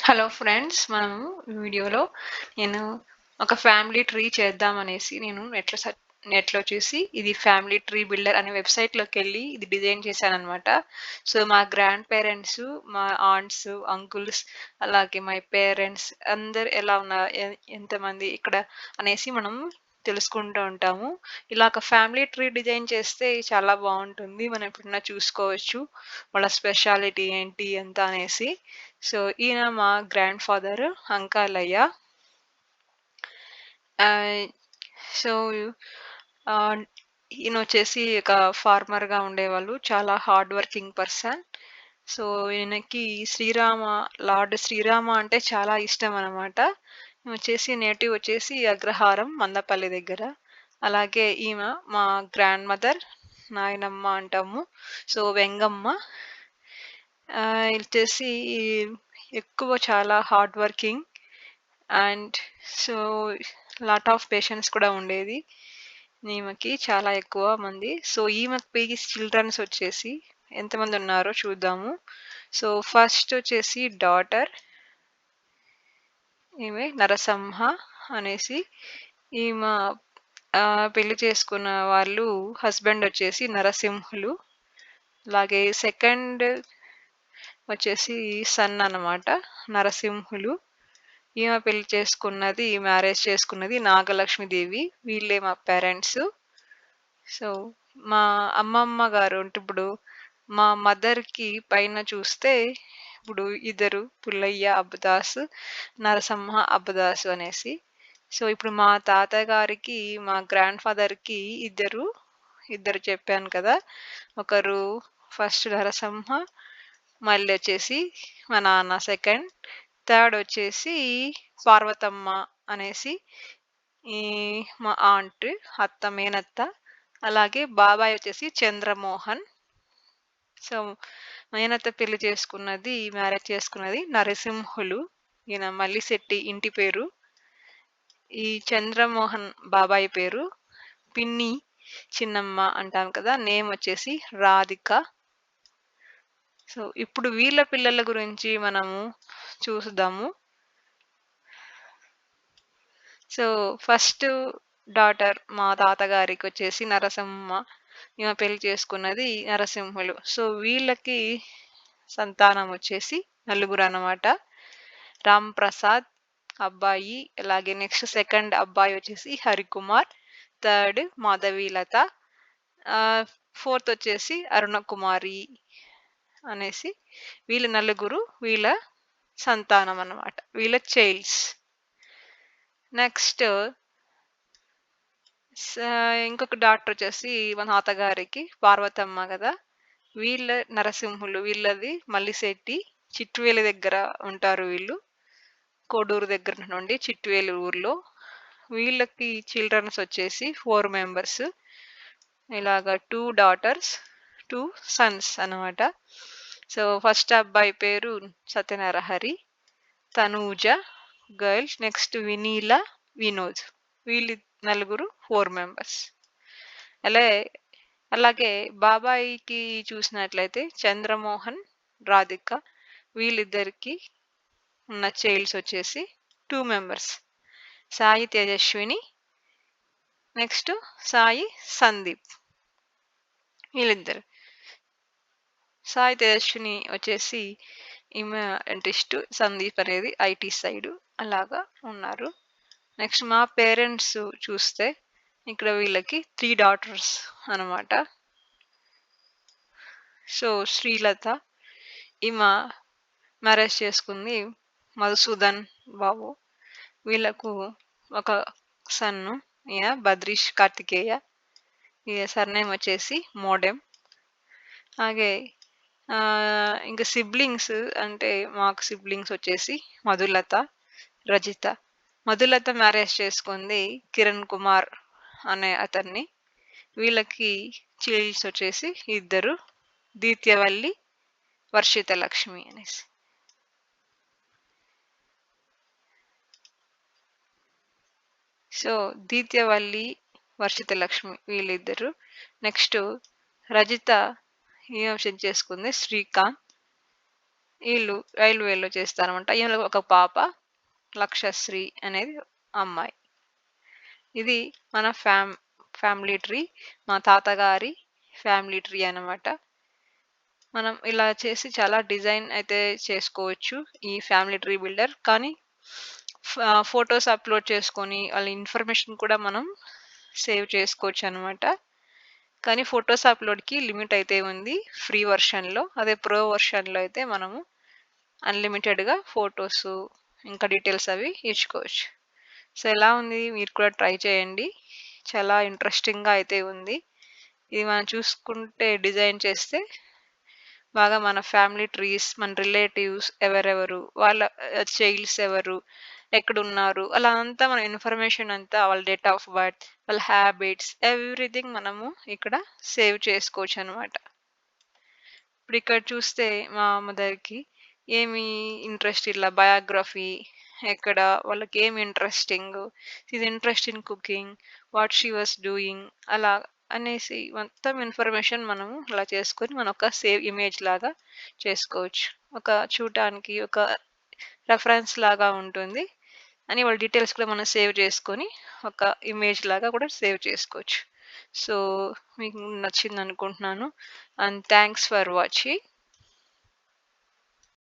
Hello friends, మనము ఈ వీడియోలో నేను ఒక ఫ్యామిలీ ట్రీ చేద్దామనేసి నేను నెట్లో చూసి ఇది ఫ్యామిలీ ట్రీ బిల్డర్ అనే వెబ్సైట్లోకి వెళ్ళి ఇది డిజైన్ చేశానన్నమాట. సో మా గ్రాండ్ పేరెంట్స్, మా ఆంట్స్, అంకుల్స్, అలాగే మై పేరెంట్స్ అందరు ఎలా ఉన్నారు, ఎంతమంది ఇక్కడ అనేసి మనం తెలుసుకుంటూ ఉంటాము. ఇలా ఒక ఫ్యామిలీ ట్రీ డిజైన్ చేస్తే చాలా బాగుంటుంది. మనం ఎప్పుడన్నా చూసుకోవచ్చు వాళ్ళ స్పెషాలిటీ ఏంటి ఎంత అనేసి. సో ఈయన మా గ్రాండ్ ఫాదర్ అంకాలయ్య. ఆహ్, సో ఆహ్, ఈయన వచ్చేసి ఒక ఫార్మర్‌గా ఉండేవాళ్ళు. చాలా హార్డ్ వర్కింగ్ పర్సన్. సో ఈయనకి లార్డ్ శ్రీరామ అంటే చాలా ఇష్టం అన్నమాట. వచ్చేసి నేటివ్ వచ్చేసి అగ్రహారం, మందపల్లి దగ్గర. అలాగే ఈమె మా గ్రాండ్ మదర్, నాయనమ్మ అంటాము. సో వెంగమ్మ. వచ్చేసి ఎక్కువ చాలా hard working and so lot of patience కూడా ఉండేది ఈమెకి, చాలా ఎక్కువ మంది. సో ఈమెకి చిల్డ్రన్స్ వచ్చేసి ఎంతమంది ఉన్నారో చూద్దాము. సో ఫస్ట్ వచ్చేసి డాటర్, ఈమె నరసింహ అనేసి. ఈమె పెళ్లి చేసుకున్న వాళ్ళు హస్బెండ్ వచ్చేసి నరసింహులు. అలాగే సెకండ్ వచ్చేసి సన్ అన్నమాట, నరసింహులు. ఈమె మ్యారేజ్ చేసుకున్నది నాగలక్ష్మీదేవి. వీళ్ళే మా పేరెంట్స్. సో మా అమ్మమ్మ గారు అంటే ఇప్పుడు మా మదర్‌కి పైన చూస్తే ఇప్పుడు ఇద్దరు పుల్లయ్య అబ్బదాస్, నరసమ్మ అబ్బదాసు అనేసి. సో ఇప్పుడు మా తాతగారికి, మా గ్రాండ్ ఫాదర్‌కి ఇద్దరు చెప్పాను కదా! ఒకరు ఫస్ట్ నరసింహ, మళ్ళీ వచ్చేసి మా నాన్న సెకండ్, థర్డ్ వచ్చేసి పార్వతమ్మ అనేసి ఈ మా మేనత్త. అలాగే బాబాయ్ వచ్చేసి చంద్రమోహన్. సో మేనత్త మ్యారేజ్ చేసుకున్నది నరసింహులు. ఈయన మల్లిశెట్టి ఇంటి పేరు. ఈ చంద్రమోహన్ బాబాయ్ పేరు పిన్ని చిన్నమ్మ అంటాం కదా, నేమ్ వచ్చేసి రాధిక. సో ఇప్పుడు వీళ్ళ పిల్లల గురించి మనము చూద్దాము. సో ఫస్ట్ డాటర్ మా తాతగారికి వచ్చేసి నరసింహ. ఈమె పెళ్లి చేసుకున్నది నరసింహులు. సో వీళ్ళకి సంతానం వచ్చేసి నలుగురు అన్నమాట. రామ్ ప్రసాద్ అబ్బాయి, అలాగే నెక్స్ట్ సెకండ్ అబ్బాయి వచ్చేసి హరికుమార్, థర్డ్ మాధవీలత, ఫోర్త్ వచ్చేసి అరుణకుమారి అనేసి. వీళ్ళ నలుగురు వీళ్ళ సంతానం అన్నమాట, వీళ్ళ చైల్డ్స్. నెక్స్ట్ ఇంకొక డాక్టర్ వచ్చేసి మన తాతగారికి పార్వతమ్మ కదా. వీళ్ళది మల్లిశెట్టి, చిట్వేలి దగ్గర ఉంటారు వీళ్ళు. కోడూరు దగ్గర నుండి చిట్వేలి ఊర్లో. వీళ్ళకి చిల్డ్రన్స్ వచ్చేసి 4 మెంబర్స్. ఇలాగా 2 డాటర్స్, 2 సన్స్ అన్నమాట. సో ఫస్ట్ అబ్బాయి పేరు సత్యనరహరి, తనూజ గర్ల్స్, నెక్స్ట్ వినీల, వినోద్. వీళ్ళు నలుగురు 4 మెంబర్స్. అలా అలాగే బాబాయికి చూసినట్లయితే చంద్రమోహన్, రాధిక, వీళ్ళిద్దరికి ఉన్న చైల్డ్స్ వచ్చేసి 2 మెంబర్స్. సాయి తేజస్విని, నెక్స్ట్ సాయి సందీప్. వీళ్ళిద్దరు. సాయి తేజస్విని వచ్చేసి ఈమె డెంటిస్ట్, సందీప్ అనేది ఐటీ సైడ్ అలాగా ఉన్నారు. నెక్స్ట్ మా పేరెంట్స్ చూస్తే ఇక్కడ వీళ్ళకి 3 డాటర్స్ అన్నమాట. సో శ్రీలత, ఈమె మ్యారేజ్ చేసుకుంది మధుసూదన్ బాబు. వీళ్ళకు ఒక సన్ను, ఈయన బద్రీష్ కార్తికేయ. ఈయ సర్నేమ్ వచ్చేసి మోడెం. అలాగే ఇంకా సిబ్లింగ్స్ అంటే మాకు సిబ్లింగ్స్ వచ్చేసి మధులత, రజిత. మధులత మ్యారేజ్ చేసుకుంది కిరణ్ కుమార్ అనే అతన్ని. వీళ్ళకి చిల్డ్రన్స్ వచ్చేసి ఇద్దరు, దీత్యవల్లి, వర్షిత లక్ష్మి అనేసి. సో దీత్యవల్లి, వర్షిత లక్ష్మి వీళ్ళిద్దరు. నెక్స్ట్ రజిత ఈమె చేసుకుంది శ్రీకాంత్. ఈళ్ళు రైల్వేలో చేస్తారనమాట. ఈమెలో ఒక పాప, లక్షశ్రీ అనేది అమ్మాయి. ఇది మన ఫ్యామిలీ ట్రీ. మా తాతగారి ఫ్యామిలీ ట్రీ అనమాట. మనం ఇలా చేసి చాలా డిజైన్ అయితే చేసుకోవచ్చు ఈ ఫ్యామిలీ ట్రీ బిల్డర్. కానీ ఫోటోస్ అప్‌లోడ్ చేసుకొని, వాళ్ళ ఇన్ఫర్మేషన్ కూడా మనం సేవ్ చేసుకోవచ్చనమాట. కానీ ఫోటోస్ అప్‌లోడ్‌కి లిమిట్ అయితే ఉంది ఫ్రీ వెర్షన్‌లో. అదే ప్రో వెర్షన్‌లో అయితే మనము అన్‌లిమిటెడ్‌గా ఫోటోసు, ఇంకా డీటెయిల్స్ అవి ఇచ్చుకోవచ్చు. సో, ఎలా ఉంది? మీరు కూడా ట్రై చేయండి. చాలా ఇంట్రెస్టింగ్‌గా అయితే ఉంది. ఇది మనం చూసుకుంటే డిజైన్ చేస్తే బాగా మన ఫ్యామిలీ ట్రీస్, మన రిలేటివ్స్ ఎవరెవరు, వాళ్ళ చైల్డ్స్ ఎవరు, ఎక్కడున్నారు, అలా అంతా మన ఇన్ఫర్మేషన్ అంతా వాళ్ళ డేట్ ఆఫ్ బర్త్, వాళ్ళ హ్యాబిట్స్, ఎవ్రీథింగ్ మనము ఇక్కడ సేవ్ చేసుకోవచ్చనమాట. ఇప్పుడిక్కడ చూస్తే మా మదర్‌కి ఏమి ఇంట్రెస్ట్ ఇట్లా బయోగ్రఫీ, ఎక్కడ వాళ్ళకేమి interesting, she's interest in cooking, what she was doing అలా అనేసి మొత్తం ఇన్ఫర్మేషన్ మనము అలా చేసుకొని మనం ఒక సేవ్ ఇమేజ్ లాగా చేసుకోవచ్చు. ఒక చూడటానికి ఒక రెఫరెన్స్ లాగా ఉంటుంది. అని వాళ్ళ డీటెయిల్స్ కూడా మనం సేవ్ చేసుకొని ఒక ఇమేజ్ లాగా కూడా సేవ్ చేసుకోవచ్చు. సో, మీకు నచ్చిందనుకుంటున్నాను. And thanks for watching.